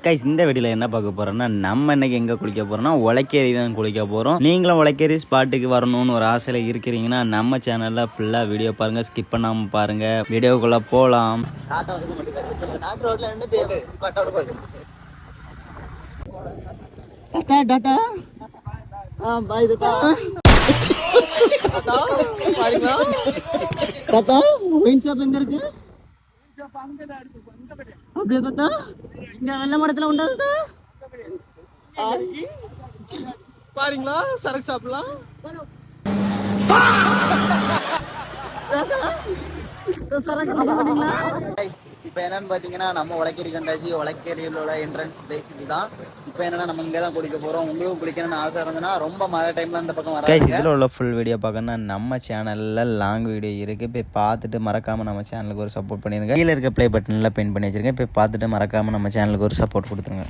Guys இந்த வீடியோல என்ன பார்க்க போறோம்னா நம்ம இன்னைக்கு எங்க குளிக்க போறோம்னா உலக்கேரி தான் குளிக்க போறோம். நீங்களும் உலக்கேரி ஸ்பாட்டுக்கு வரணும்னு ஒரு ஆசையில இருக்கிறீங்கன்னா நம்ம சேனல்ல ஃபுல்லா வீடியோ பாருங்க, ஸ்கிப் பண்ணாம பாருங்க. வீடியோக்குள்ள போலாம். டாடா பாய் தாத்தா. பாருங்க தாத்தா, ஒயின் ஷாப் எங்க இருக்கு? அப்படியே தாத்தா, இங்க வெள்ள மடத்துல உண்டா தாத்தா? பாருங்களா சரக்கு சாப்பிடலாம். இப்போ என்னன்னு பார்த்தீங்கன்னா நம்ம உலக்கேரிக்கு வந்தாச்சு. உலக்கேரியில் உள்ள என்ட்ரன்ஸ் பிளேஸ் இதுதான். இப்போ என்னன்னா நம்ம இங்கே தான் குளிக்க போகிறோம். உங்களுக்கு குளிக்கணும்னு ஆசை இருந்ததுன்னா ரொம்ப மழை டைமில் இந்த பக்கம் வர இதில் உள்ள ஃபுல் வீடியோ பார்க்கணும்னா நம்ம சேனலில் லாங் வீடியோ இருக்குது. போய் பார்த்துட்டு மறக்காமல் நம்ம சேனலுக்கு ஒரு சப்போர்ட் பண்ணிடுங்க. கீழே இருக்க ப்ளே பட்டனில் பின் பண்ணி வச்சுருக்கேன். போய் பார்த்துட்டு மறக்காமல் நம்ம சேனலுக்கு ஒரு சப்போர்ட் கொடுத்துருங்க.